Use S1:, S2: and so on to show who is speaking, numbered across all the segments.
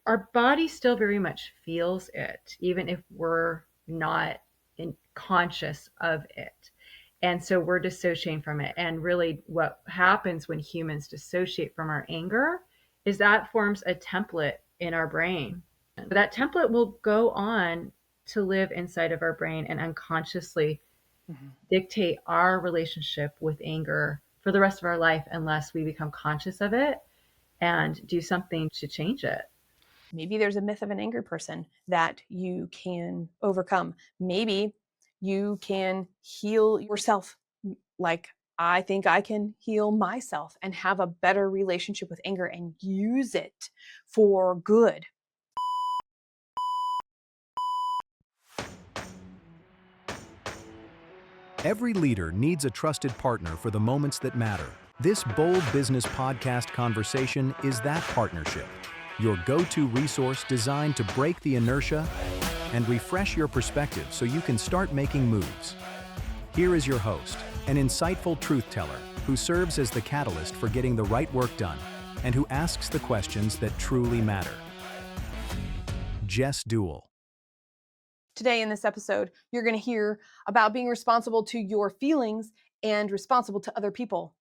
S1: our body still very much feels it, even if we're not conscious of it. And so we're dissociating from it. And really, what happens when humans dissociate from our anger is that forms a template in our brain. That template will go on to live inside of our brain and unconsciously dictate our relationship with anger for the rest of our life unless we become conscious of it and do something to change it.
S2: Maybe there's a myth of an angry person that you can overcome. Maybe you can heal yourself. Like, I think I can heal myself and have a better relationship with anger and use it for good.
S3: Every leader needs a trusted partner for the moments that matter. This Bold Business Podcast conversation is that partnership. Your go-to resource designed to break the inertia and refresh your perspective so you can start making moves. Here is your host, an insightful truth teller who serves as the catalyst for getting the right work done and who asks the questions that truly matter. Jess Dewell.
S2: Today in this episode, you're going to hear about being responsible to your feelings and responsible to other people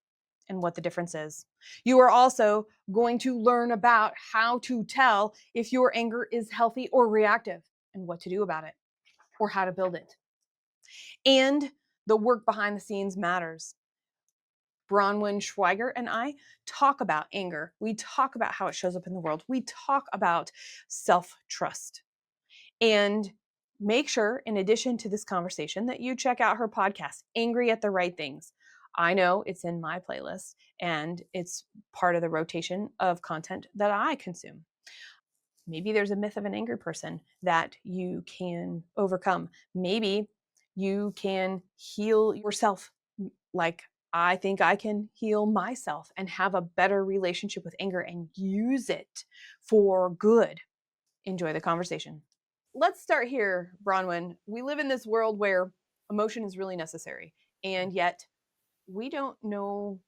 S2: and what the difference is. You are also going to learn about how to tell if your anger is healthy or reactive and what to do about it or how to build it. And the work behind the scenes matters. Bronwyn Schweigerdt and I talk about anger. We talk about how it shows up in the world. We talk about self-trust. And make sure, in addition to this conversation, that you check out her podcast, Angry at the Right Things. I know it's in my playlist and it's part of the rotation of content that I consume. Maybe there's a myth of an angry person that you can overcome. Maybe you can heal yourself. Like, I think I can heal myself and have a better relationship with anger and use it for good. Enjoy the conversation. Let's start here, Bronwyn. We live in this world where emotion is really necessary, and yet we don't know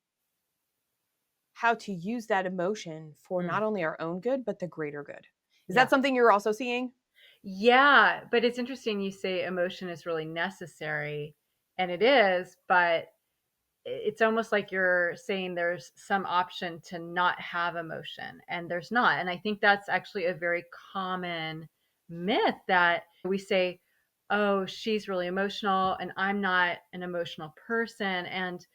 S2: how to use that emotion for not only our own good, but the greater good. Is that something you're also seeing?
S1: Yeah, but it's interesting you say emotion is really necessary, and it is, but it's almost like you're saying there's some option to not have emotion, and there's not. And I think that's actually a very common myth that we say, oh, she's really emotional and I'm not an emotional person. And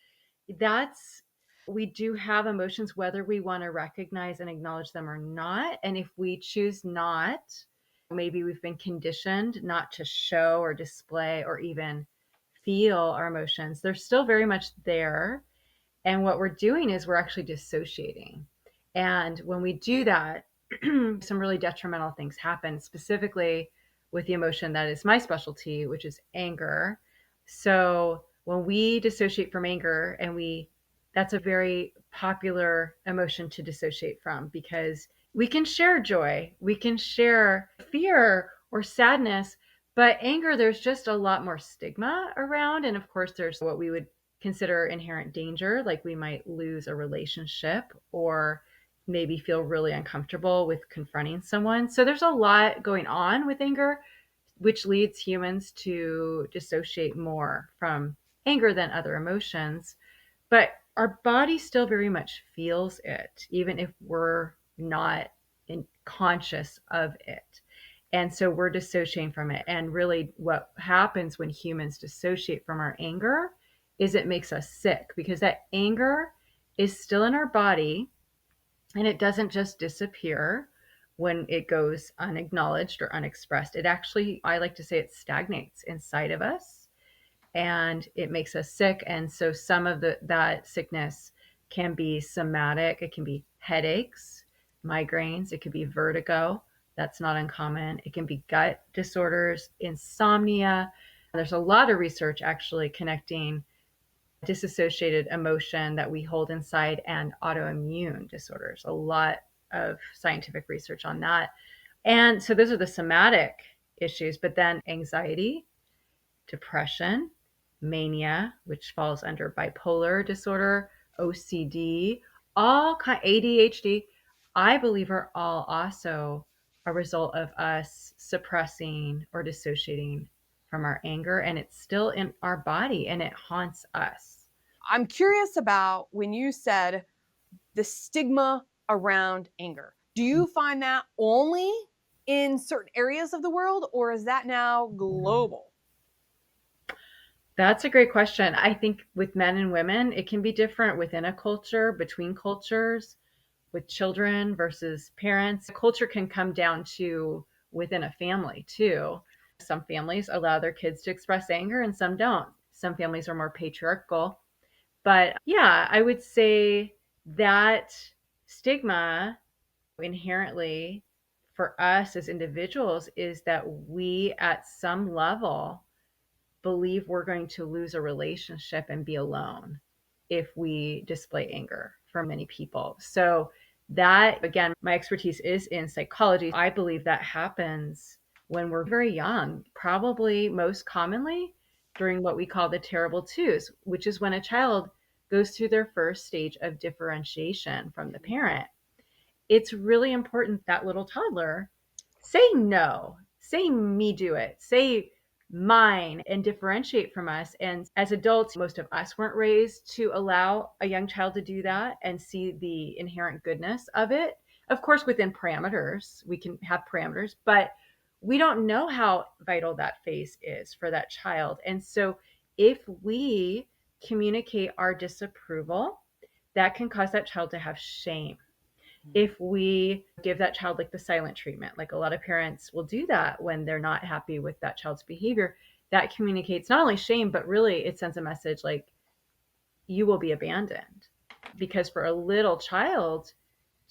S1: that's, we do have emotions whether we want to recognize and acknowledge them or not. And if we choose not, maybe we've been conditioned not to show or display or even feel our emotions, they're still very much there. And what we're doing is we're actually dissociating. And when we do that, some really detrimental things happen, specifically with the emotion that is my specialty, which is anger. So when we dissociate from anger, that's a very popular emotion to dissociate from because we can share joy, we can share fear or sadness, but anger, there's just a lot more stigma around. And of course, there's what we would consider inherent danger, like we might lose a relationship or maybe feel really uncomfortable with confronting someone. So there's a lot going on with anger, which leads humans to dissociate more from anger than other emotions. But our body still very much feels it, even if we're not conscious of it. And so we're dissociating from it. And really, what happens when humans dissociate from our anger is it makes us sick because that anger is still in our body and it doesn't just disappear when it goes unacknowledged or unexpressed. It actually, I like to say, it stagnates inside of us and it makes us sick. And so some of that sickness can be somatic. It can be headaches, migraines. It could be vertigo. That's not uncommon. It can be gut disorders, insomnia. There's a lot of research actually connecting disassociated emotion that we hold inside and autoimmune disorders. A lot of scientific research on that. And so those are the somatic issues, but then anxiety, depression, mania, which falls under bipolar disorder, OCD, all kind ADHD, I believe are all also a result of us suppressing or dissociating from our anger, and it's still in our body and it haunts us.
S2: I'm curious about when you said the stigma around anger. Do you find that only in certain areas of the world, or is that now global?
S1: That's a great question. I think with men and women, it can be different within a culture, between cultures, with children versus parents. Culture can come down to within a family too. Some families allow their kids to express anger and some don't. Some families are more patriarchal. But yeah, I would say that stigma inherently for us as individuals is that we at some level believe we're going to lose a relationship and be alone if we display anger for many people. So, that again, my expertise is in psychology. I believe that happens when we're very young, probably most commonly during what we call the terrible twos, which is when a child goes through their first stage of differentiation from the parent. It's really important that little toddler say no, say me do it, say mine, and differentiate from us. And as adults, most of us weren't raised to allow a young child to do that and see the inherent goodness of it. Of course, within parameters, we can have parameters, but we don't know how vital that phase is for that child. And so if we communicate our disapproval, that can cause that child to have shame. If we give that child like the silent treatment, like a lot of parents will do that when they're not happy with that child's behavior, that communicates not only shame, but really it sends a message like you will be abandoned. Because for a little child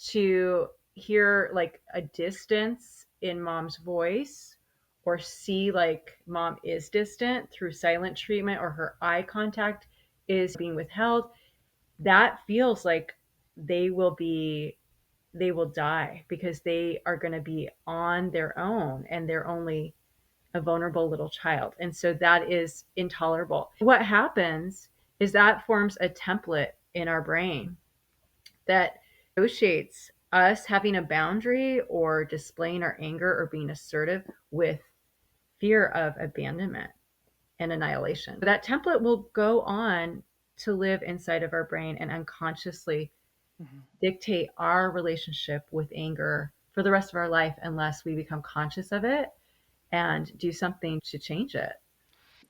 S1: to hear like a distance in mom's voice or see like mom is distant through silent treatment or her eye contact is being withheld, that feels like they will be they will die because they are going to be on their own and they're only a vulnerable little child. And so that is intolerable. What happens is that forms a template in our brain that associates us having a boundary or displaying our anger or being assertive with fear of abandonment and annihilation. That template will go on to live inside of our brain and unconsciously dictate our relationship with anger for the rest of our life unless we become conscious of it and do something to change it.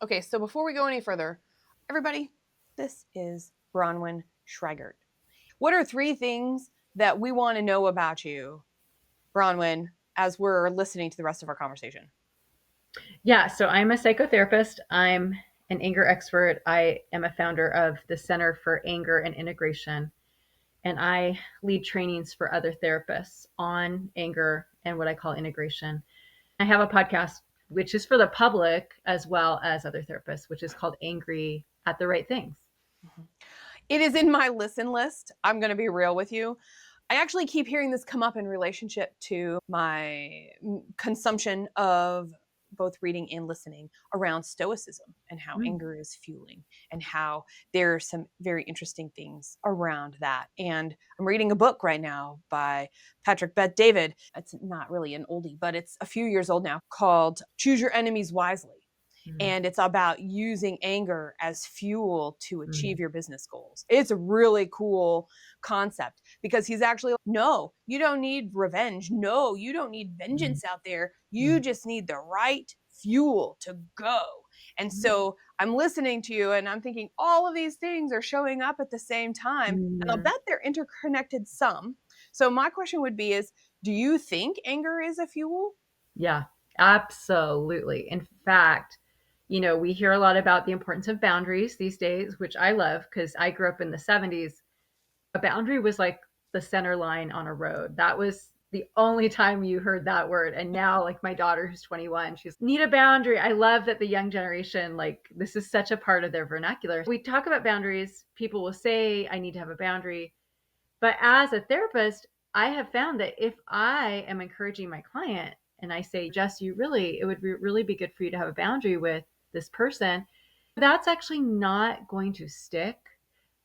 S2: Okay, so before we go any further, everybody, this is Bronwyn Schweigerdt. What are 3 things that we want to know about you, Bronwyn, as we're listening to the rest of our conversation?
S1: Yeah, so I'm a psychotherapist. I'm an anger expert. I am a founder of the Center for Anger and Integration, and I lead trainings for other therapists on anger and what I call integration. I have a podcast which is for the public as well as other therapists, which is called Angry at the Right Things.
S2: It is in my listen list. I'm going to be real with you. I actually keep hearing this come up in relationship to my consumption of both reading and listening around stoicism and how
S1: Mm.
S2: anger is fueling and how there are some very interesting things around that. And I'm reading a book right now by Patrick Bet-David. It's not really an oldie, but it's a few years old now, called Choose Your Enemies Wisely.
S1: Mm.
S2: And it's about using anger as fuel to achieve
S1: Mm.
S2: your business goals. It's a really cool concept because he's actually like, no, you don't need revenge. No, you don't need
S1: Mm.
S2: vengeance out there. You
S1: Mm.
S2: just need the right fuel to go. And
S1: Mm.
S2: so I'm listening to you and I'm thinking all of these things are showing up at the same time. And I'll
S1: Mm.
S2: bet they're interconnected some. So my question would be is, do you think anger is a fuel?
S1: Yeah, absolutely. In fact, we hear a lot about the importance of boundaries these days, which I love because I grew up in the 70s. A boundary was like the center line on a road. That was the only time you heard that word. And now, like my daughter who's 21, she's need a boundary. I love that the young generation, like this is such a part of their vernacular. We talk about boundaries. People will say, I need to have a boundary. But as a therapist, I have found that if I am encouraging my client and I say, Jess, it would really be good for you to have a boundary with this person, that's actually not going to stick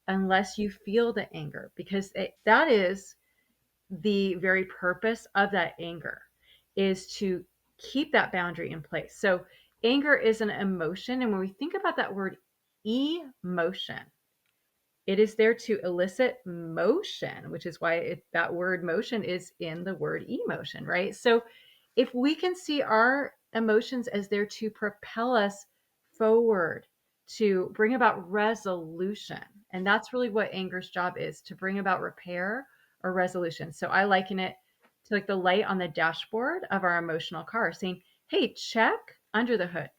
S1: unless you feel the anger because that is the very purpose of that anger. is to keep that boundary in place. So anger is an emotion. And when we think about that word emotion, it is there to elicit motion, which is why that word motion is in the word emotion, right? So if we can see our emotions as there to propel us forward, to bring about resolution, and that's really what anger's job is, to bring about repair or resolution. So I liken it to like the light on the dashboard of our emotional car saying, hey, check under the hood.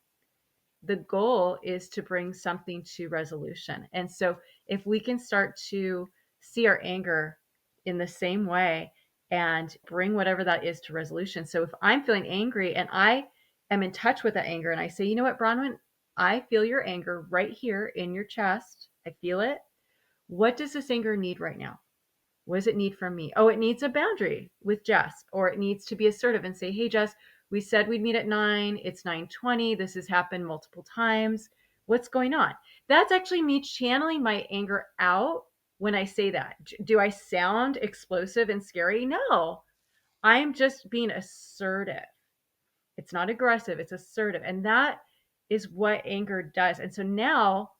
S1: The goal is to bring something to resolution. And so if we can start to see our anger in the same way and bring whatever that is to resolution. So if I'm feeling angry and I am in touch with that anger and I say, you know what, Bronwyn, I feel your anger right here in your chest. I feel it. What does this anger need right now? What does it need from me? Oh, it needs a boundary with Jess, or it needs to be assertive and say, hey, Jess, we said we'd meet at 9. It's 9:20. This has happened multiple times. What's going on? That's actually me channeling my anger out when I say that. Do I sound explosive and scary? No. I'm just being assertive. It's not aggressive, it's assertive. And that is what anger does. And so now,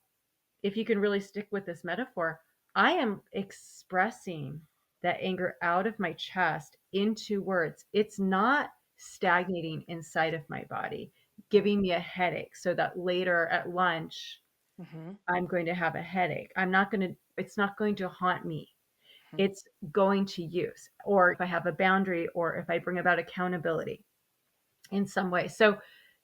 S1: if you can really stick with this metaphor, I am expressing that anger out of my chest into words. It's not stagnating inside of my body, giving me a headache so that later at lunch,
S2: Mhm.
S1: I'm going to have a headache. It's not going to haunt me.
S2: Mhm.
S1: It's going to use, or if I have a boundary, or if I bring about accountability in some way. So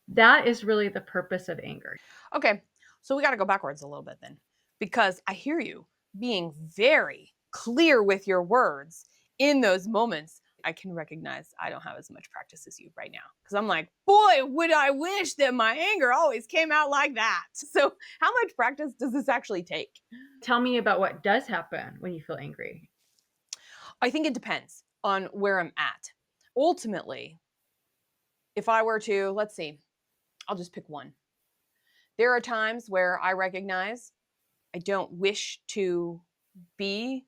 S1: that is really the purpose of anger.
S2: Okay, so we got to go backwards a little bit then, because I hear you being very clear with your words in those moments. I can recognize I don't have as much practice as you right now because I'm like, boy, would I wish that my anger always came out like that. So, how much practice does this actually take?
S1: Tell me about what does happen when you feel angry.
S2: I think it depends on where I'm at. Ultimately, if I were to, let's see, I'll just pick one. There are times where I recognize I don't wish to be.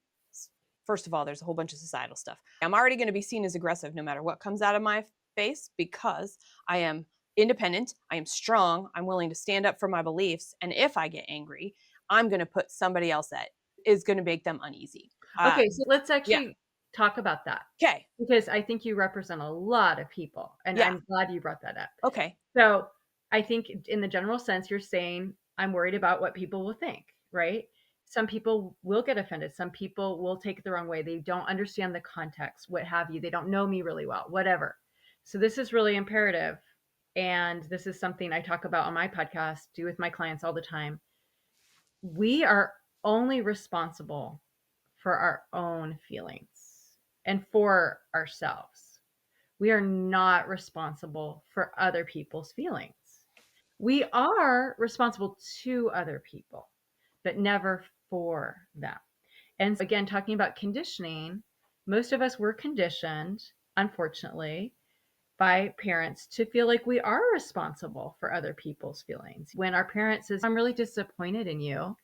S2: First of all, there's a whole bunch of societal stuff. I'm already going to be seen as aggressive no matter what comes out of my face because I am independent, I am strong, I'm willing to stand up for my beliefs. And if I get angry, I'm going to put somebody else that is going to make them uneasy.
S1: Okay, so let's
S2: Yeah.
S1: actually talk about that
S2: Okay.
S1: because I think you represent a lot of people, and
S2: Yeah.
S1: I'm glad you brought that up.
S2: Okay.
S1: So I think in the general sense, you're saying, I'm worried about what people will think, right? Some people will get offended. Some people will take it the wrong way. They don't understand the context, what have you. They don't know me really well, whatever. So this is really imperative. And this is something I talk about on my podcast, do with my clients all the time. We are only responsible for our own feelings and for ourselves. We are not responsible for other people's feelings. We are responsible to other people, but never for them. And so again, talking about conditioning, most of us were conditioned, unfortunately, by parents to feel like we are responsible for other people's feelings. When our parent says, I'm really disappointed in you,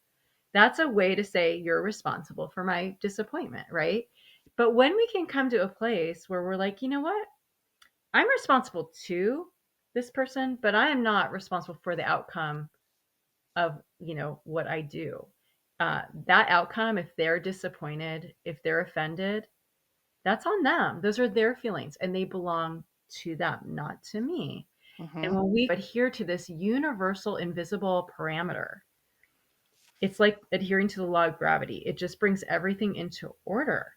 S1: that's a way to say you're responsible for my disappointment, right? But when we can come to a place where we're like, you know what? I'm responsible to this person, but I am not responsible for the outcome of, what I do. That outcome, if they're disappointed, if they're offended, that's on them. Those are their feelings and they belong to them, not to me. And
S2: Mm-hmm.
S1: when we adhere to this universal invisible parameter, it's like adhering to the law of gravity. It just brings everything into order.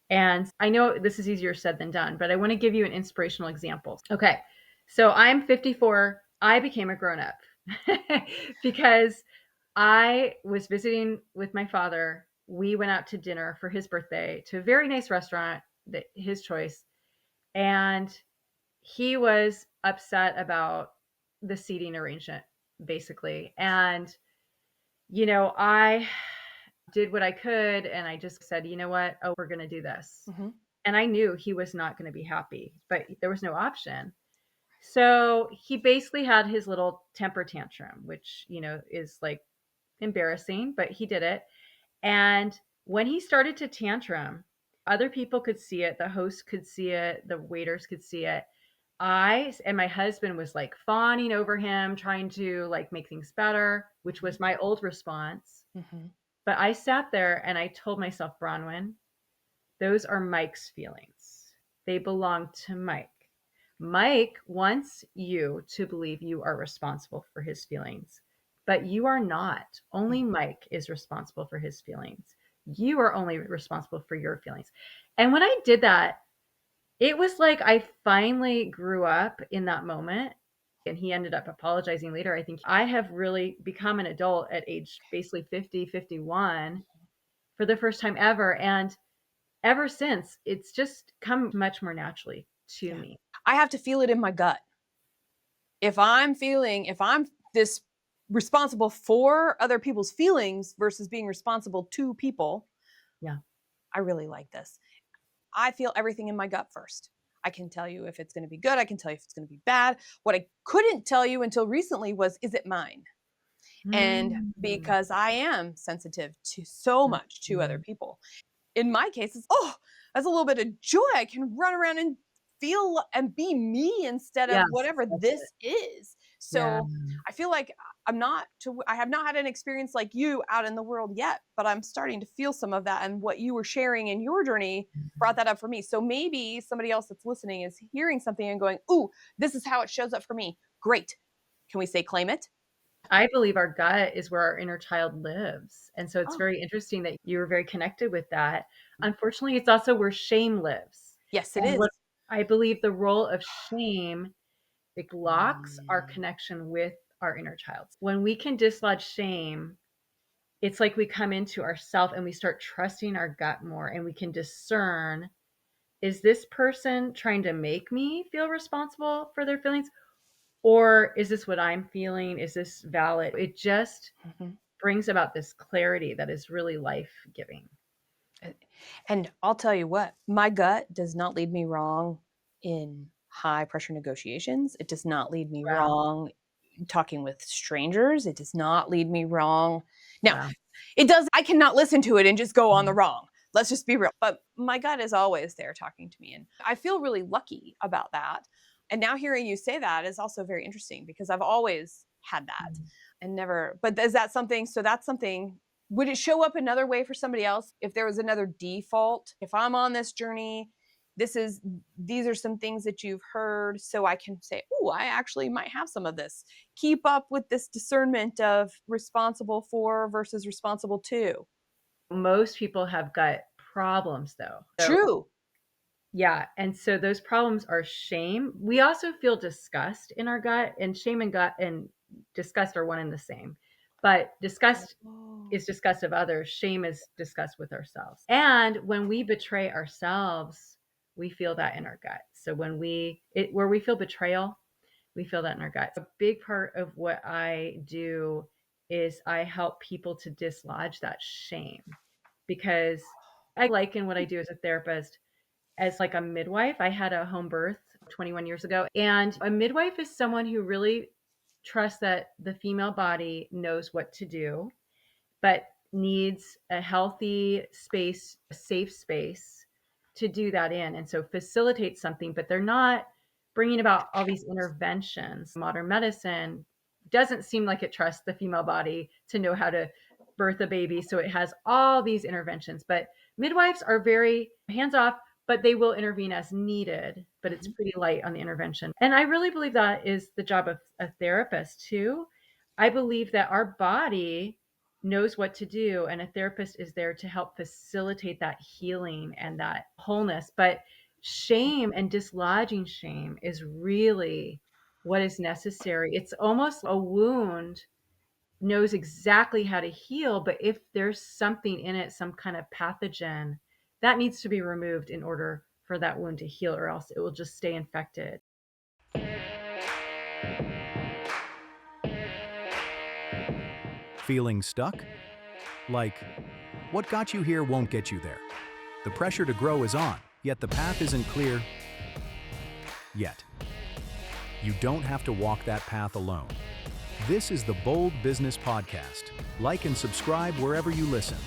S1: And I know this is easier said than done, but I want to give you an inspirational example. Okay. So I'm 54. I became a grown up because I was visiting with my father. We went out to dinner for his birthday to a very nice restaurant, his choice. And he was upset about the seating arrangement, basically. And I did what I could and I just said, you know what? Oh, we're going to do this.
S2: Mm-hmm.
S1: And I knew he was not going to be happy, but there was no option. So he basically had his little temper tantrum, which, is like embarrassing, but he did it. And when he started to tantrum, other people could see it. The host could see it. The waiters could see it. And my husband was like fawning over him, trying to like make things better, which was my old response.
S2: Mhm.
S1: But I sat there and I told myself, Bronwyn, those are Mike's feelings. They belong to Mike. Mike wants you to believe you are responsible for his feelings, but you are not. Only Mike is responsible for his feelings. You are only responsible for your feelings. And when I did that, it was like I finally grew up in that moment. And he ended up apologizing later. I think I have really become an adult at age basically 50, 51 for the first time ever. And ever since, it's just come much more naturally to
S2: Yeah.
S1: me.
S2: I have to feel it in my gut. If I'm this responsible for other people's feelings versus being responsible to people,
S1: Yeah.
S2: I really like this. I feel everything in my gut first. I can tell you if it's going to be good. I can tell you if it's going to be bad. What I couldn't tell you until recently was, is it mine? And
S1: Mm.
S2: because I am sensitive to so much to other
S1: Mhm.
S2: people, in my case, it's, that's a little bit of joy. I can run around and feel and be me instead of
S1: Yes,
S2: whatever
S1: that's it.
S2: this is.
S1: Yeah.
S2: So I feel like I have not had an experience like you out in the world yet, but I'm starting to feel some of that. And what you were sharing in your journey brought that up for me. So maybe somebody else that's listening is hearing something and going, ooh, this is how it shows up for me. Great. Can we say claim it?
S1: I believe our gut is where our inner child lives. And so it's
S2: Oh,
S1: very interesting that you were very connected with that. Unfortunately, it's also where shame lives.
S2: yes, it
S1: And
S2: is.
S1: what I believe the role of shame, it blocks our connection with our inner child. When we can dislodge shame, it's like we come into ourself and we start trusting our gut more and we can discern, is this person trying to make me feel responsible for their feelings? Or is this what I'm feeling? Is this valid? It just
S2: Mhm.
S1: brings about this clarity that is really life giving.
S2: And I'll tell you what, my gut does not lead me wrong in high pressure negotiations. It does not lead me
S1: Wow.
S2: wrong talking with strangers. It does not lead me wrong. Now,
S1: Wow.
S2: it does, I cannot listen to it and just go on the
S1: Mhm.
S2: wrong. Let's just be real. But my gut is always there talking to me. And I feel really lucky about that. And now hearing you say that is also very interesting because I've always had that and never, but is that something? So that's something, would it show up another way for somebody else if there was another default? If I'm on this journey, these are some things that you've heard, so I can say, oh, I actually might have some of this. Keep up with this discernment of responsible for versus responsible to.
S1: Most people have gut problems though. So,
S2: True.
S1: yeah. And so those problems are shame. We also feel disgust in our gut, and shame and gut and disgust are one and the same. But disgust
S2: Oh.
S1: is disgust of others, shame is disgust with ourselves. And when we betray ourselves, we feel that in our gut. So where we feel betrayal, we feel that in our gut. A big part of what I do is I help people to dislodge that shame because I liken what I do as a therapist as like a midwife. I had a home birth 21 years ago, and a midwife is someone who really trusts that the female body knows what to do, but needs a healthy space, a safe space to do that in. And so facilitate something, but they're not bringing about all these interventions. Modern medicine doesn't seem like it trusts the female body to know how to birth a baby. So it has all these interventions, but midwives are very hands off, but they will intervene as needed, but it's
S2: Mhm.
S1: pretty light on the intervention. And I really believe that is the job of a therapist too. I believe that our body knows what to do, and a therapist is there to help facilitate that healing and that wholeness. But shame and dislodging shame is really what is necessary. It's almost a wound knows exactly how to heal, but if there's something in it, some kind of pathogen, that needs to be removed in order for that wound to heal, or else it will just stay infected.
S3: Feeling stuck? Like, what got you here won't get you there. The pressure to grow is on, yet the path isn't clear yet. You don't have to walk that path alone. This is the Bold Business Podcast. Like and subscribe wherever you listen.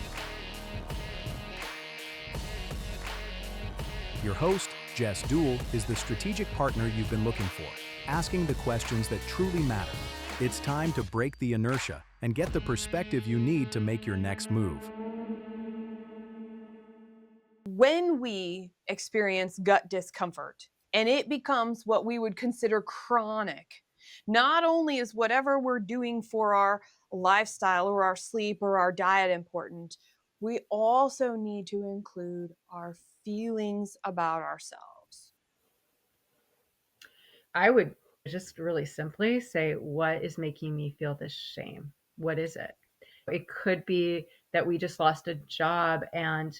S3: Your host, Jess Dewell is the strategic partner you've been looking for, asking the questions that truly matter. It's time to break the inertia and get the perspective you need to make your next move.
S2: When we experience gut discomfort and it becomes what we would consider chronic, not only is whatever we're doing for our lifestyle or our sleep or our diet important, we also need to include our feelings about ourselves.
S1: I would just really simply say, what is making me feel this shame? What is it? It could be that we just lost a job and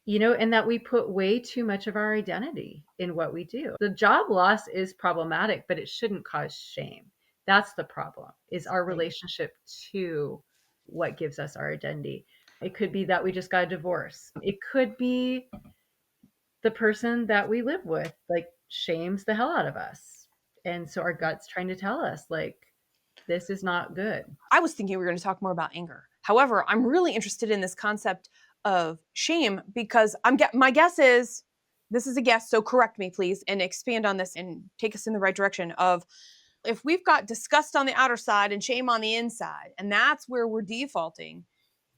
S1: that we put way too much of our identity in what we do. The job loss is problematic, but it shouldn't cause shame. That's the problem, is our
S2: Right.
S1: relationship to what gives us our identity. It could be that we just got a divorce. It could be the person that we live with, like, shames the hell out of us. And so our gut's trying to tell us, like, this is not good.
S2: I was thinking we were going to talk more about anger. However, I'm really interested in this concept of shame because my guess is this is a guess, so correct me please and expand on this and take us in the right direction of if we've got disgust on the outer side and shame on the inside, and that's where we're defaulting,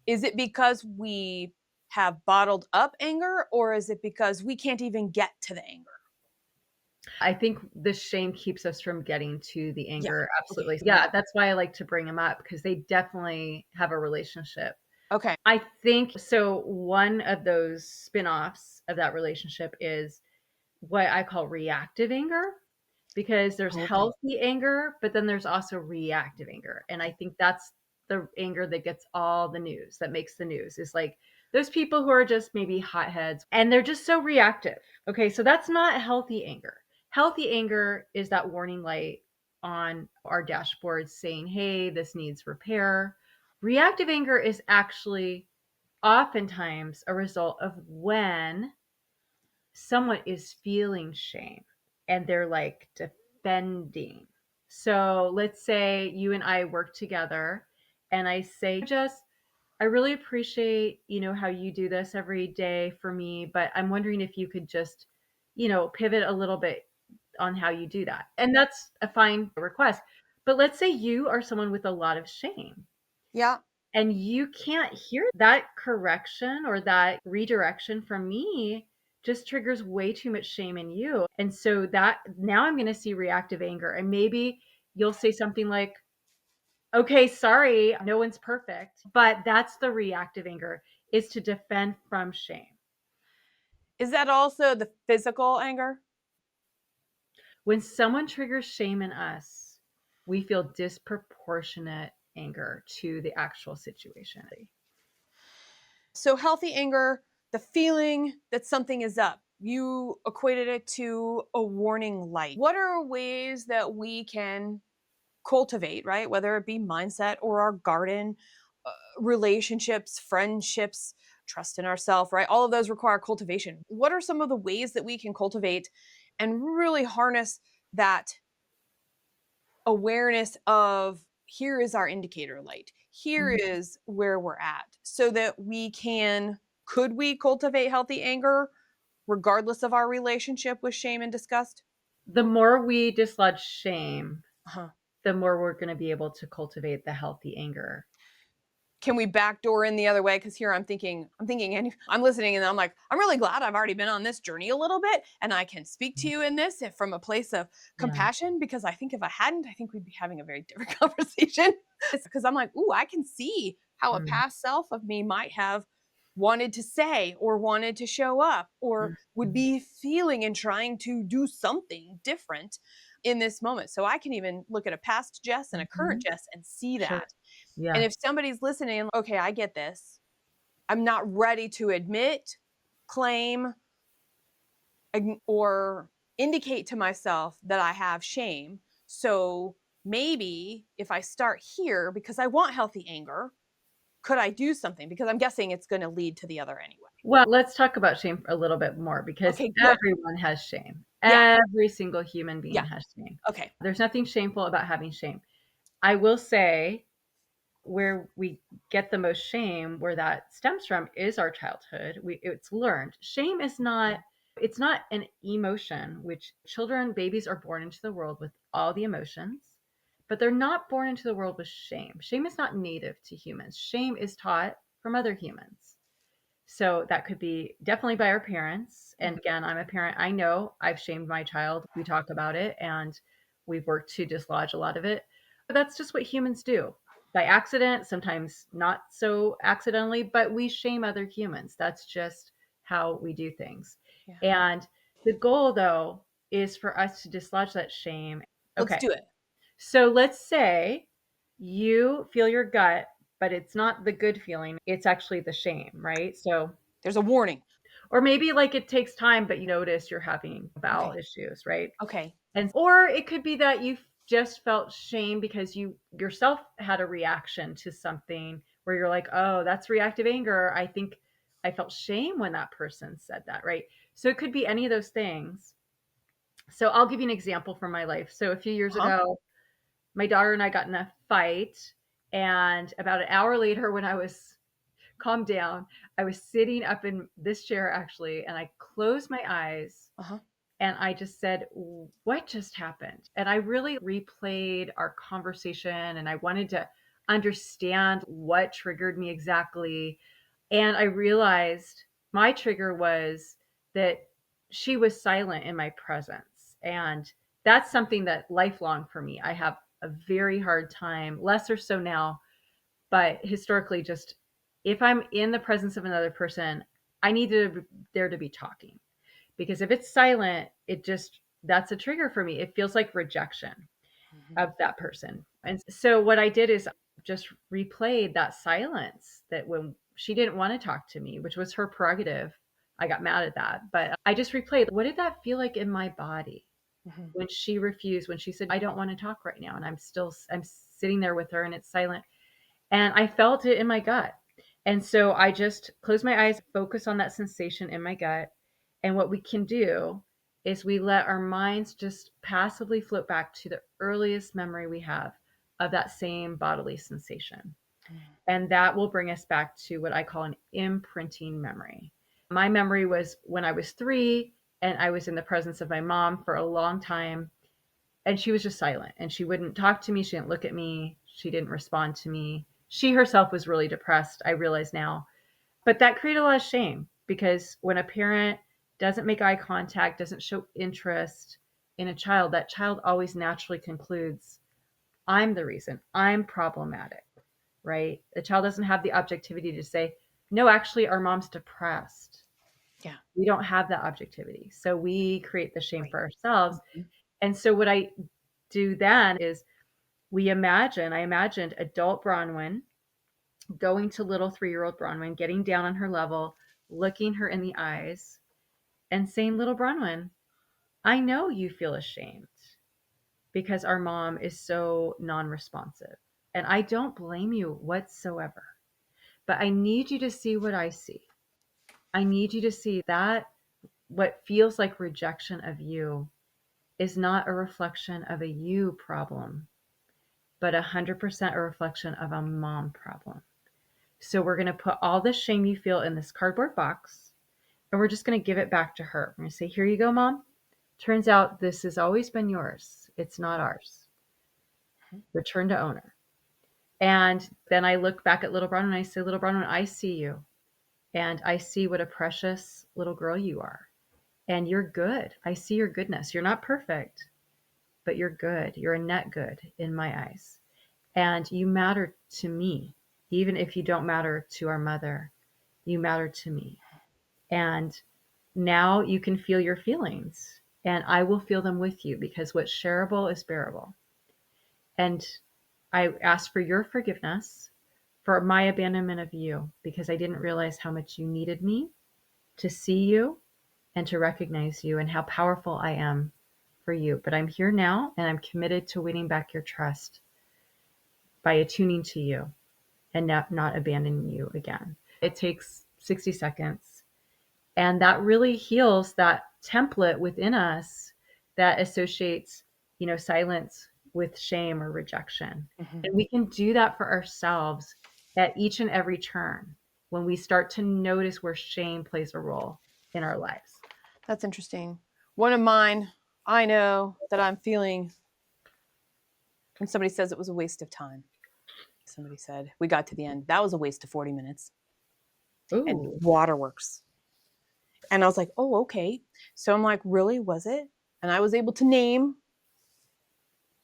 S2: is it because we have bottled up anger or is it because we can't even get to the anger?
S1: I think the shame keeps us from getting to the
S2: Yeah.
S1: anger.
S2: Okay.
S1: Absolutely. Yeah, that's why I like to bring them up because they definitely have a relationship.
S2: Okay.
S1: I think so. One of those spin-offs of that relationship is what I call reactive anger, because there's
S2: Okay.
S1: healthy anger, but then there's also reactive anger. And I think that's the anger that gets all the news, that makes the news, is like those people who are just maybe hotheads and they're just so reactive. Okay, so that's not healthy anger. Healthy anger is that warning light on our dashboard saying, hey, this needs repair. Reactive anger is actually oftentimes a result of when someone is feeling shame and they're like defending. So let's say you and I work together and I say, Jess, I really appreciate, how you do this every day for me, but I'm wondering if you could just, pivot a little bit on how you do that. And that's a fine request. But let's say you are someone with a lot of shame
S2: Yeah.
S1: and you can't hear that correction or that redirection from me, just triggers way too much shame in you. And so that now I'm going to see reactive anger. And maybe you'll say something like, okay, sorry, no one's perfect. But that's the reactive anger, is to defend from shame.
S2: Is that also the physical anger?
S1: When someone triggers shame in us, we feel disproportionate anger to the actual situation.
S2: So, healthy anger, the feeling that something is up. You equated it to a warning light. What are ways that we can cultivate, right? Whether it be mindset or our garden, relationships, friendships, trust in ourselves, right? All of those require cultivation. What are some of the ways that we can cultivate and really harness that awareness of here is our indicator light, here
S1: Mhm.
S2: is where we're at, so that could we cultivate healthy anger regardless of our relationship with shame and disgust?
S1: The more we dislodge shame,
S2: Uh-huh.
S1: the more we're going to be able to cultivate the healthy anger.
S2: Can we backdoor in the other way? Because here I'm thinking, and I'm listening, and I'm like, I'm really glad I've already been on this journey a little bit, and I can speak to you in this from a place of
S1: Yeah.
S2: compassion. Because I think if I hadn't, I think we'd be having a very different conversation. Because I'm like, ooh, I can see how a
S1: Mm,
S2: past self of me might have wanted to say or wanted to show up or
S1: mm,
S2: would
S1: mm,
S2: be feeling and trying to do something different in this moment. So I can even look at a past Jess and a current
S1: mhm.
S2: Jess and see
S1: Sure.
S2: that. And
S1: Yeah.
S2: if somebody's listening, okay, I get this. I'm not ready to admit, claim, or indicate to myself that I have shame. So maybe if I start here, because I want healthy anger, could I do something? Because I'm guessing it's going to lead to the other anyway.
S1: Well, let's talk about shame a little bit more because
S2: Okay, good.
S1: everyone has shame.
S2: Yeah,
S1: Every single human being
S2: yeah.
S1: has shame.
S2: Okay.
S1: There's nothing shameful about having shame. I will say, where we get the most shame, where that stems from, is our childhood. It's learned. Shame is not It's not an emotion, which babies are born into the world with all the emotions, but they're not born into the world with shame. Shame is not native to humans. Shame is taught from other humans. So that could be definitely by our parents. And again, I'm a parent. I know I've shamed my child. We talk about it and we've worked to dislodge a lot of it. But that's just what humans do by accident, sometimes not so accidentally, but we shame other humans. That's just how we do things.
S2: Yeah.
S1: And the goal, though, is for us to dislodge that shame.
S2: Let's
S1: Okay.
S2: do it.
S1: So let's say you feel your gut, but it's not the good feeling. It's actually the shame, right? So,
S2: There's a warning.
S1: or maybe like it takes time, but you notice you're having bowel
S2: Okay.
S1: issues, right?
S2: Okay.
S1: And or it could be that you just felt shame because you yourself had a reaction to something where you're like, oh, that's reactive anger. I think I felt shame when that person said that, right? So it could be any of those things. So I'll give you an example from my life. So a few years
S2: Uh-huh.
S1: ago, my daughter and I got in a fight. And about an hour later, when I was calmed down, I was sitting up in this chair actually, and I closed my eyes
S2: Uh-huh.
S1: and I just said, what just happened? And I really replayed our conversation and I wanted to understand what triggered me exactly. And I realized my trigger was that she was silent in my presence. And that's something that lifelong for me. I have a very hard time, less or so now, but historically, just if I'm in the presence of another person, I need there to be talking because if it's silent, that's a trigger for me. It feels like rejection of that person. And so what I did is just replayed that silence that when she didn't want to talk to me, which was her prerogative. I got mad at that, but I just replayed what did that feel like in my body
S2: Mhm.
S1: when she refused, when she said, I don't want to talk right now. And I'm sitting there with her and it's silent. And I felt it in my gut. And so I just close my eyes, focus on that sensation in my gut. And what we can do is we let our minds just passively float back to the earliest memory we have of that same bodily sensation. And that will bring us back to what I call an imprinting memory. My memory was when I was 3 and I was in the presence of my mom for a long time and she was just silent and she wouldn't talk to me. She didn't look at me. She didn't respond to me. She herself was really depressed. I realize now, but that created a lot of shame because when a parent doesn't make eye contact, doesn't show interest in a child, that child always naturally concludes, I'm the reason, I'm problematic, right? The child doesn't have the objectivity to say, no, actually, our mom's depressed.
S2: Yeah.
S1: We don't have that objectivity. So we create the shame
S2: Right.
S1: for ourselves.
S2: Mhm.
S1: And so what I do then is I imagined adult Bronwyn going to little 3-year-old Bronwyn, getting down on her level, looking her in the eyes, and saying, little Bronwyn, I know you feel ashamed because our mom is so non responsive. And I don't blame you whatsoever. But I need you to see what I see. I need you to see that what feels like rejection of you is not a reflection of a you problem, but 100% a reflection of a mom problem. So we're going to put all the shame you feel in this cardboard box and we're just going to give it back to her. We're going to say, here you go, mom. Turns out this has always been yours. It's not ours. Return to owner. And then I look back at little Bronwyn and I say, little Bronwyn, I see you. And I see what a precious little girl you are. And you're good. I see your goodness. You're not perfect, but you're good. You're a net good in my eyes. And you matter to me, even if you don't matter to our mother. You matter to me. And now you can feel your feelings, and I will feel them with you because what's shareable is bearable. And I ask for your forgiveness for my abandonment of you because I didn't realize how much you needed me to see you and to recognize you and how powerful I am for you. But I'm here now and I'm committed to winning back your trust by attuning to you and not abandoning you again. It takes 60 seconds. And that really heals that template within us that associates, silence with shame or rejection.
S2: Mhm.
S1: And we can do that for ourselves at each and every turn when we start to notice where shame plays a role in our lives.
S2: That's interesting. One of mine, I know that I'm feeling when somebody says it was a waste of time. Somebody said, we got to the end. That was a waste of 40 minutes. And
S1: Ooh.
S2: waterworks. And I was like, oh, okay. So I'm like, really, was it? And I was able to name,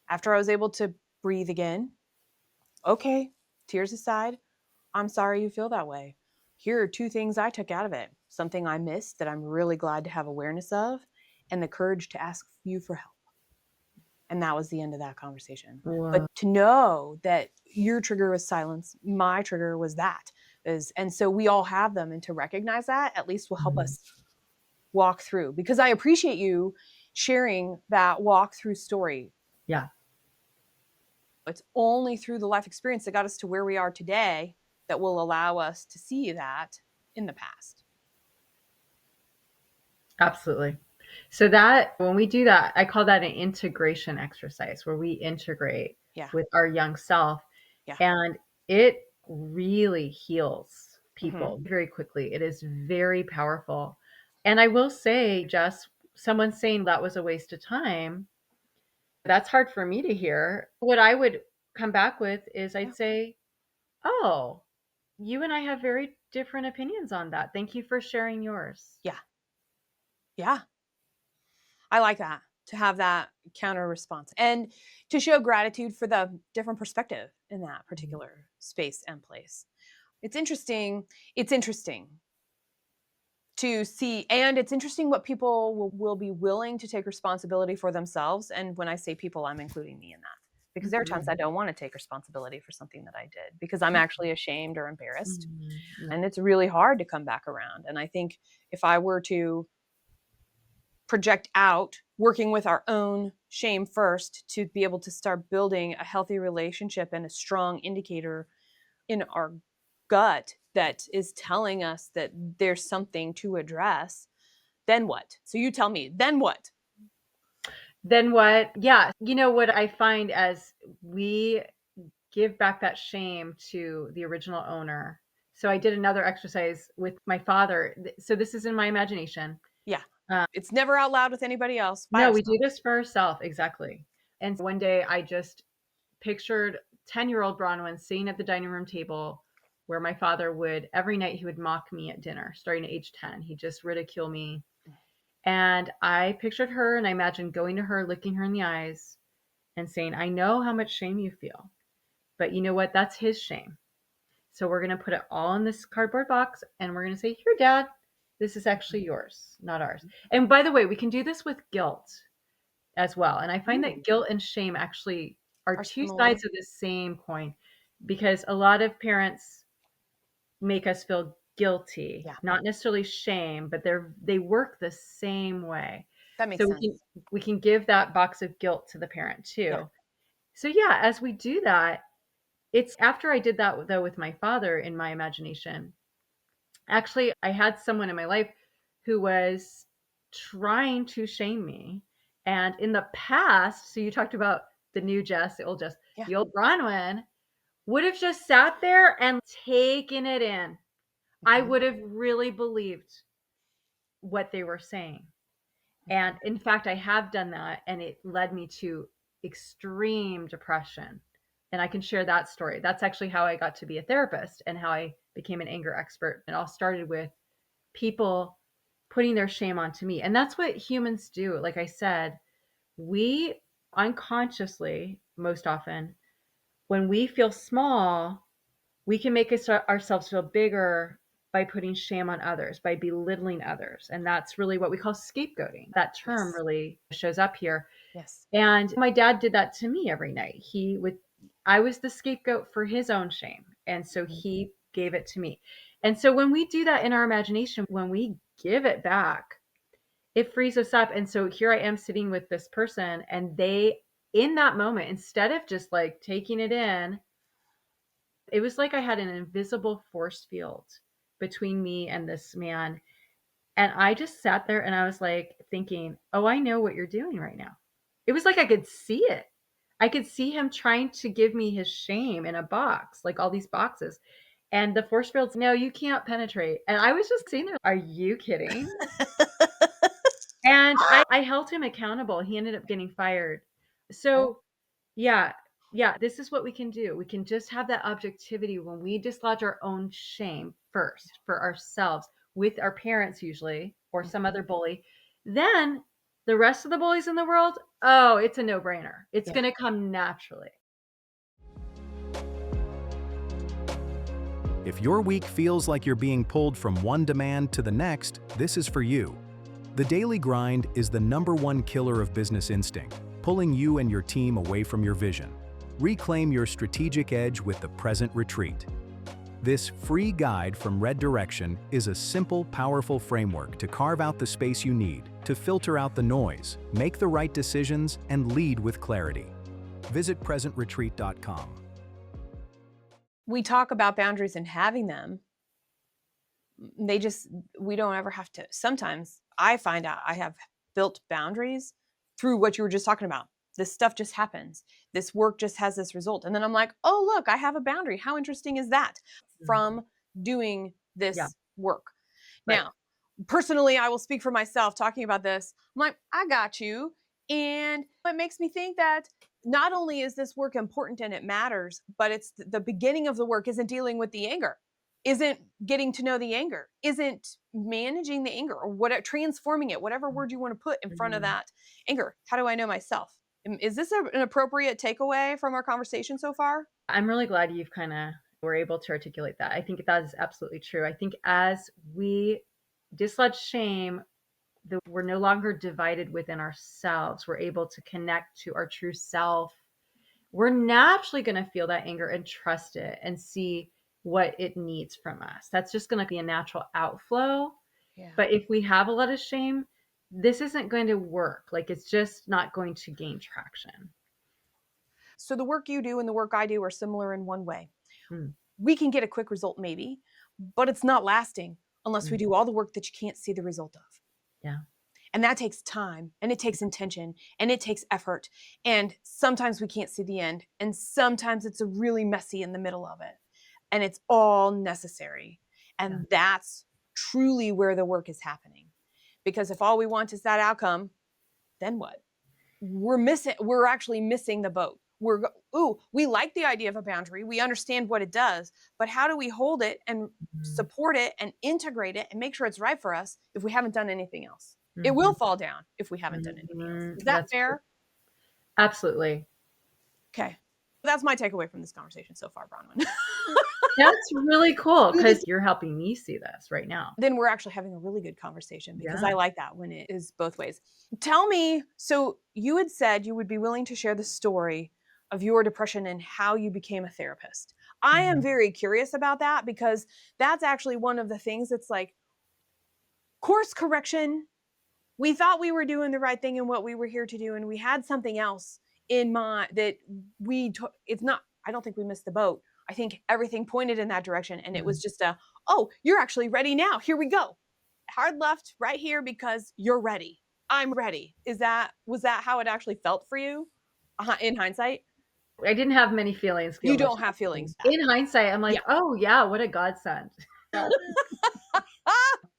S2: after I was able to breathe again, okay, tears aside, I'm sorry you feel that way. Here are two things I took out of it. Something I missed that I'm really glad to have awareness of, and the courage to ask you for help. And that was the end of that conversation. But
S1: Wow.
S2: to know that your trigger was silence, my trigger was that. And so we all have them. And to recognize that at least will help us walk through, because I appreciate you sharing that walk through story.
S1: Yeah.
S2: It's only through the life experience that got us to where we are today that will allow us to see that in the past.
S1: Absolutely. So that when we do that, I call that an integration exercise where we integrate
S2: Yeah.
S1: with our young self,
S2: Yeah.
S1: and it really heals people
S2: Mm-hmm.
S1: very quickly. It is very powerful. And I will say, Jess, someone saying that was a waste of time, that's hard for me to hear. What I would come back with is
S2: Yeah.
S1: I'd say, "Oh, you and I have very different opinions on that. Thank you for sharing yours."
S2: Yeah. Yeah. I like that, to have that counter response and to show gratitude for the different perspective in that particular space and place. It's interesting. It's interesting to see, and it's interesting what people will be willing to take responsibility for themselves. And when I say people, I'm including me in that, because there are times I
S1: Mhm.
S2: don't want to take responsibility for something that I did because I'm actually ashamed or embarrassed.
S1: Mhm. Yeah.
S2: And it's really hard to come back around. And I think if I were to project out, working with our own shame first to be able to start building a healthy relationship and a strong indicator in our gut that is telling us that there's something to address, then what? So you tell me, then what?
S1: Then what? Yeah. You know what I find as we give back that shame to the original owner. So I did another exercise with my father. So this is in my imagination.
S2: Yeah.
S1: Um,
S2: It's never out loud with anybody else, by
S1: no, we do
S2: ourselves.
S1: this for ourselves. Exactly. And one day I just pictured 10-year-old Bronwyn sitting at the dining room table where my father would, every night, he would mock me at dinner starting at age 10. He'd just ridicule me. And I pictured her and I imagined going to her, looking her in the eyes and saying, I know how much shame you feel, but you know what? That's his shame. So we're going to put it all in this cardboard box and we're going to say, here, Dad, this is actually yours, not ours. And by the way, we can do this with guilt as well. And I find that
S2: Ooh,
S1: guilt and shame actually are
S2: are
S1: two
S2: similar.
S1: sides of the same coin because a lot of parents make us feel guilty,
S2: Yeah,
S1: not necessarily shame, but they work the same way.
S2: that makes
S1: So
S2: sense.
S1: we can give that box of guilt to the parent
S2: Yeah.
S1: too. So yeah, as we do that, it's after I did that though with my father in my imagination. Actually, I had someone in my life who was trying to shame me. And in the past, so you talked about the new Jess,
S2: Yeah.
S1: the old Bronwyn would have just sat there and taken it in. I
S2: Mhm.
S1: would have really believed what they were saying. And in fact, I have done that, and it led me to extreme depression. And I can share that story. That's actually how I got to be a therapist and how I became an anger expert. It all started with people putting their shame onto me. And that's what humans do. Like I said, we unconsciously, most often, when we feel small, we can make ourselves feel bigger by putting shame on others, by belittling others. And that's really what we call scapegoating. That term
S2: Yes.
S1: really shows up here.
S2: Yes.
S1: And my dad did that to me every night. I was the scapegoat for his own shame. And so
S2: Mhm.
S1: he gave it to me. And so when we do that in our imagination, when we give it back, it frees us up. And so here I am sitting with this person, and they, in that moment, instead of just like taking it in, it was like I had an invisible force field between me and this man. And I just sat there and I was like thinking, oh, I know what you're doing right now. It was like I could see it. I could see him trying to give me his shame in a box, like all these boxes. And the force field's, no, you can't penetrate. And I was just sitting there, are you kidding? And I held him accountable. He ended up getting fired.
S2: Oh,
S1: So yeah, yeah, this is what we can do. We can just have that objectivity when we dislodge our own shame first for ourselves with our parents usually or some
S2: mhm.
S1: other bully. Then the rest of the bullies in the world, oh, it's a no-brainer. It's
S2: Yeah.
S1: going to come naturally.
S3: If your week feels like you're being pulled from one demand to the next, this is for you. The daily grind is the #1 killer of business instinct, pulling you and your team away from your vision. Reclaim your strategic edge with the Present Retreat. This free guide from Red Direction is a simple, powerful framework to carve out the space you need, to filter out the noise, make the right decisions, and lead with clarity. Visit presentretreat.com.
S2: We talk about boundaries and having them. We don't ever have to. Sometimes I find out I have built boundaries through what you were just talking about. This stuff just happens. This work just has this result. And then I'm like, oh, look, I have a boundary. How interesting is that
S1: Mhm.
S2: from doing
S1: Yeah,
S2: this work?
S1: right.
S2: Now, personally, I will speak for myself talking about this. I'm like, I got you. And it makes me think that not only is this work important and it matters, but it's the beginning of the work isn't dealing with the anger, isn't getting to know the anger, isn't managing the anger or what transforming it, whatever word you want to put in front of
S1: Mhm.
S2: that anger. How do I know myself? Is this an appropriate takeaway from our conversation so far?
S1: I'm really glad you've kind of were able to articulate that. I think that is absolutely true. I think as we dislodge shame, we're no longer divided within ourselves. We're able to connect to our true self. We're naturally going to feel that anger and trust it and see what it needs from us. That's just going to be a natural outflow.
S2: Yeah.
S1: But if we have a lot of shame, this isn't going to work. Like it's just not going to gain traction.
S2: So the work you do and the work I do are similar in one way.
S1: Mm,
S2: We can get a quick result maybe, but it's not lasting unless we
S1: mm,
S2: do all the work that you can't see the result of.
S1: yeah.
S2: And that takes time and it takes intention and it takes effort. And sometimes we can't see the end. And sometimes it's a really messy in the middle of it. And it's all necessary.
S1: Yeah.
S2: And that's truly where the work is happening. Because if all we want is that outcome, then what? We're actually missing the boat. We like the idea of a boundary. We understand what it does, but how do we hold it and
S1: Mhm,
S2: support it and integrate it and make sure it's right for us if we haven't done anything else? It will
S1: mhm,
S2: fall down if we haven't done anything else.
S1: mhm.
S2: Is that
S1: That's true.
S2: fair?
S1: Absolutely.
S2: Okay. That's my takeaway from this conversation so far, Bronwyn.
S1: That's really cool because you're helping me see this right now.
S2: Then we're actually having a really good conversation because
S1: Yeah.
S2: I like that when it is both ways. Tell me, so you had said you would be willing to share the story of your depression and how you became a therapist. I am
S1: Mhm,
S2: very curious about that because that's actually one of the things that's like course correction. We thought we were doing the right thing and what we were here to do, and we had something else in mind that it's not, I don't think we missed the boat. I think everything pointed in that direction, and it
S1: mhm.
S2: was just oh, you're actually ready now. Here we go. Hard left right here because you're ready. I'm ready. Was that how it actually felt for you in hindsight?
S1: I didn't have many feelings feel
S2: You
S1: much
S2: don't have
S1: anything.
S2: feelings back.
S1: In hindsight, I'm
S2: Yeah.
S1: like, "Oh, yeah, what a godsend."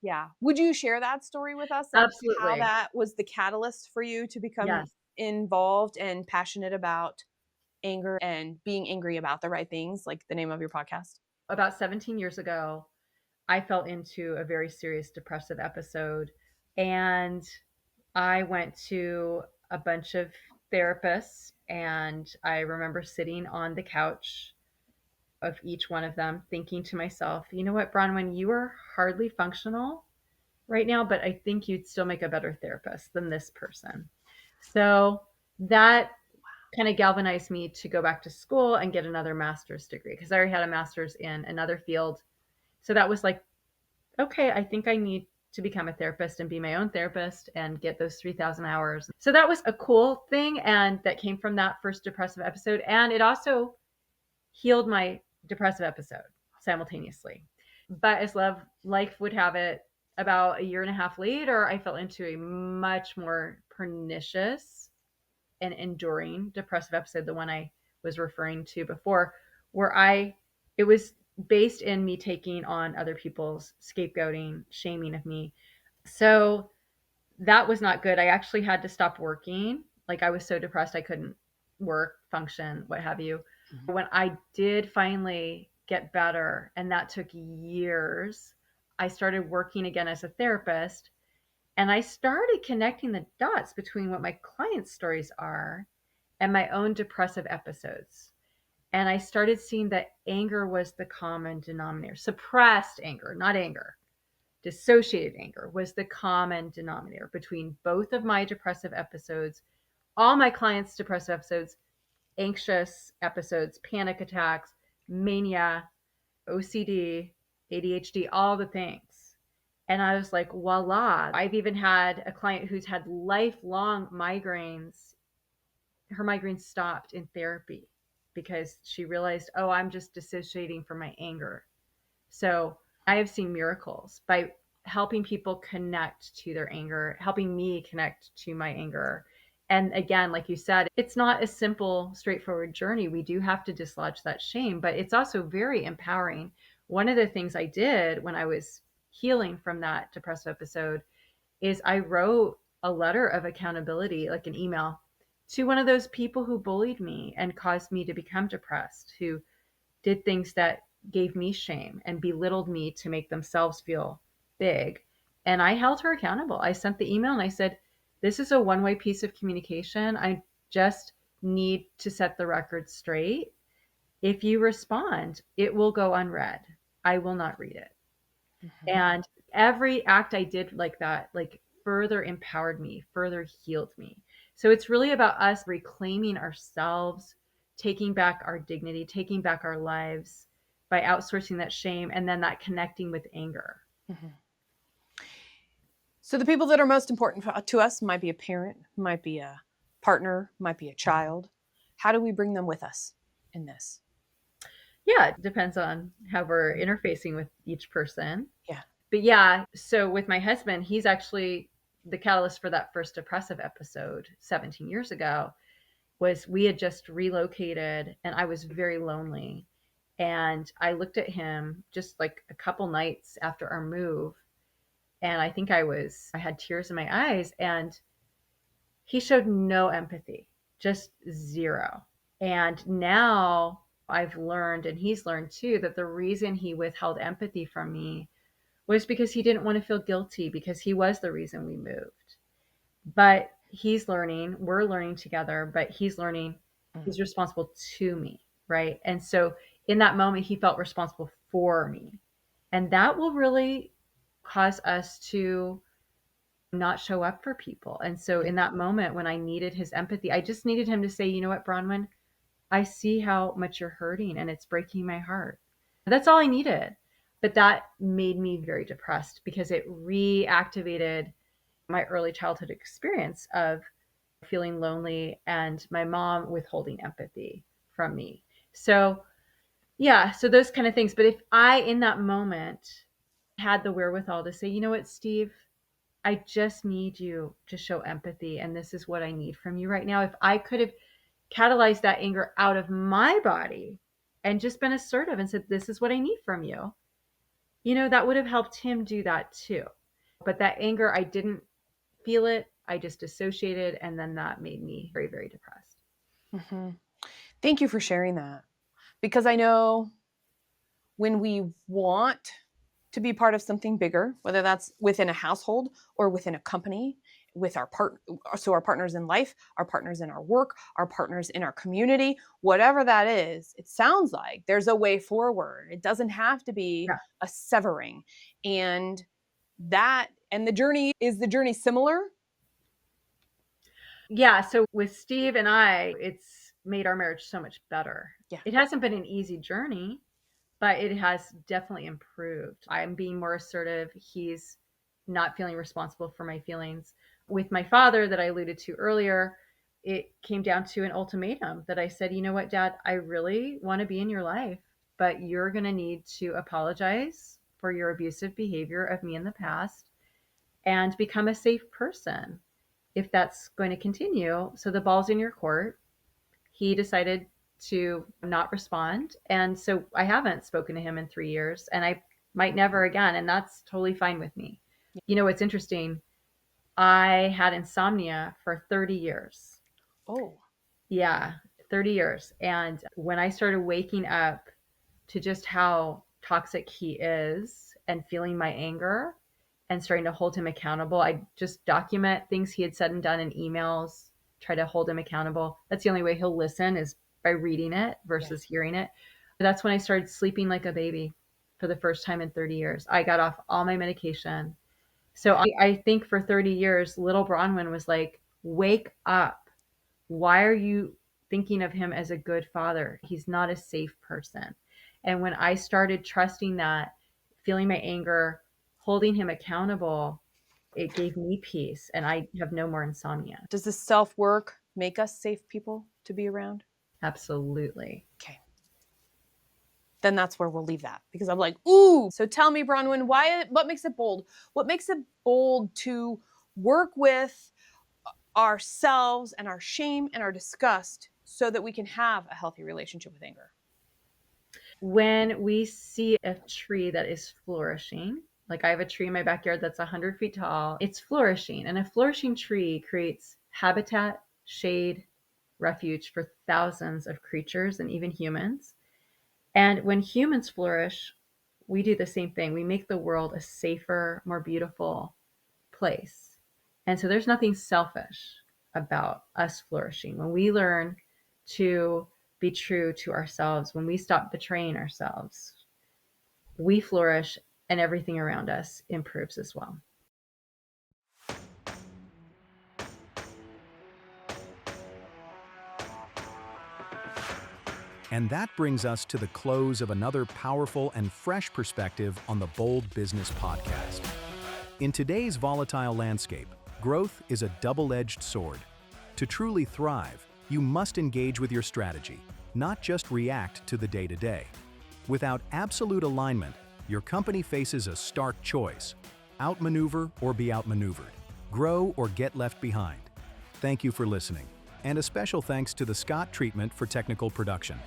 S2: Yeah. Would you share that story with us of how
S1: Absolutely.
S2: that was the catalyst for you to become
S1: Yes.
S2: involved and passionate about anger and being angry about the right things, like the name of your podcast?
S1: About 17 years ago, I fell into a very serious depressive episode, and I went to a bunch of therapists, and I remember sitting on the couch of each one of them thinking to myself, "You know what, Bronwyn, you are hardly functional right now, but I think you'd still make a better therapist than this person." So that kind of galvanized me to go back to school and get another master's degree because I already had a master's in another field. So that was like, okay, I think I need to become a therapist and be my own therapist and get those 3,000 hours. So that was a cool thing. And that came from that first depressive episode. And it also healed my depressive episode simultaneously. But as life would have it, about a year and a half later, I fell into a much more pernicious and enduring depressive episode, the one I was referring to before, where it was based in me taking on other people's scapegoating, shaming of me. So that was not good. I actually had to stop working. Like I was so depressed I couldn't work, function, what have you.
S2: Mhm.
S1: When I did finally get better, and that took years, I started working again as a therapist, and I started connecting the dots between what my clients' stories are and my own depressive episodes. And I started seeing that anger was the common denominator. Suppressed anger, not anger. Dissociated anger was the common denominator between both of my depressive episodes, all my clients' depressive episodes, anxious episodes, panic attacks, mania, OCD, ADHD, all the things. And I was like, voila. I've even had a client who's had lifelong migraines. Her migraines stopped in therapy because she realized, oh, I'm just dissociating from my anger. So I have seen miracles by helping people connect to their anger, helping me connect to my anger. And again, like you said, it's not a simple, straightforward journey. We do have to dislodge that shame, but it's also very empowering. One of the things I did when I was healing from that depressive episode is I wrote a letter of accountability, like an email, to one of those people who bullied me and caused me to become depressed, who did things that gave me shame and belittled me to make themselves feel big. And I held her accountable. I sent the email and I said, this is a one way piece of communication. I just need to set the record straight. If you respond, it will go unread. I will not read it.
S2: Mhm.
S1: And every act I did like that, like further empowered me, further healed me. So it's really about us reclaiming ourselves, taking back our dignity, taking back our lives by outsourcing that shame and then that connecting with anger.
S2: Mhm. So the people that are most important to us might be a parent, might be a partner, might be a child. How do we bring them with us in this?
S1: Yeah, it depends on how we're interfacing with each person.
S2: Yeah.
S1: But yeah, so with my husband, he's actually the catalyst for that first depressive episode 17 years ago. Was we had just relocated and I was very lonely. And I looked at him just like a couple nights after our move. And I had tears in my eyes. And he showed no empathy, just zero. And now I've learned, and he's learned too, that the reason he withheld empathy from me was because he didn't want to feel guilty because he was the reason we moved. But he's learning, we're learning together, but he's learning
S2: Mm.
S1: he's responsible to me, right? And so in that moment, he felt responsible for me. And that will really cause us to not show up for people. And so in that moment, when I needed his empathy, I just needed him to say, you know what, Bronwyn, I see how much you're hurting and it's breaking my heart. That's all I needed. But that made me very depressed because it reactivated my early childhood experience of feeling lonely and my mom withholding empathy from me. So, yeah, so those kind of things. But if I, in that moment, had the wherewithal to say, you know what, Steve, I just need you to show empathy, and this is what I need from you right now. If I could have catalyzed that anger out of my body and just been assertive and said, this is what I need from you, that would have helped him do that too. But that anger, I didn't feel it. I just dissociated, and then that made me very, very depressed.
S2: Mhm. Thank you for sharing that because I know when we want to be part of something bigger, whether that's within a household or within a company, with our partners in life, our partners in our work, our partners in our community, whatever that is, it sounds like there's a way forward. It doesn't have to be
S1: Yeah.
S2: a severing. And the journey is the journey similar?
S1: Yeah. So with Steve and I, it's made our marriage so much better.
S2: Yeah.
S1: It hasn't been an easy journey, but it has definitely improved. I'm being more assertive. He's not feeling responsible for my feelings. With my father, that I alluded to earlier, it came down to an ultimatum that I said, you know what, Dad, I really want to be in your life, but you're going to need to apologize for your abusive behavior of me in the past and become a safe person if that's going to continue. So the ball's in your court. He decided to not respond. And so I haven't spoken to him in 3 years and I might never again. And that's totally fine with me. You know, what's interesting. I had insomnia for 30 years.
S2: Oh,
S1: Yeah, 30 years. And when I started waking up to just how toxic he is and feeling my anger and starting to hold him accountable, I just document things he had said and done in emails, try to hold him accountable. That's the only way he'll listen is by reading it
S2: yeah.
S1: versus hearing it. That's when I started sleeping like a baby for the first time in 30 years. I got off all my medication. So I think for 30 years, little Bronwyn was like, wake up. Why are you thinking of him as a good father? He's not a safe person. And when I started trusting that, feeling my anger, holding him accountable, it gave me peace and I have no more insomnia.
S2: Does this self work make us safe people to be around?
S1: Absolutely.
S2: Okay. Then that's where we'll leave that because I'm like, ooh. So tell me, Bronwyn, what makes it bold? What makes it bold to work with ourselves and our shame and our disgust so that we can have a healthy relationship with anger?
S1: When we see a tree that is flourishing, like I have a tree in my backyard that's 100 feet tall, it's flourishing. And a flourishing tree creates habitat, shade, refuge for thousands of creatures and even humans. And when humans flourish, we do the same thing. We make the world a safer, more beautiful place. And so there's nothing selfish about us flourishing. When we learn to be true to ourselves, when we stop betraying ourselves, we flourish and everything around us improves as well.
S3: And that brings us to the close of another powerful and fresh perspective on the Bold Business Podcast. In today's volatile landscape, growth is a double-edged sword. To truly thrive, you must engage with your strategy, not just react to the day-to-day. Without absolute alignment, your company faces a stark choice: outmaneuver or be outmaneuvered, grow or get left behind. Thank you for listening, and a special thanks to the Scott Treatment for technical production.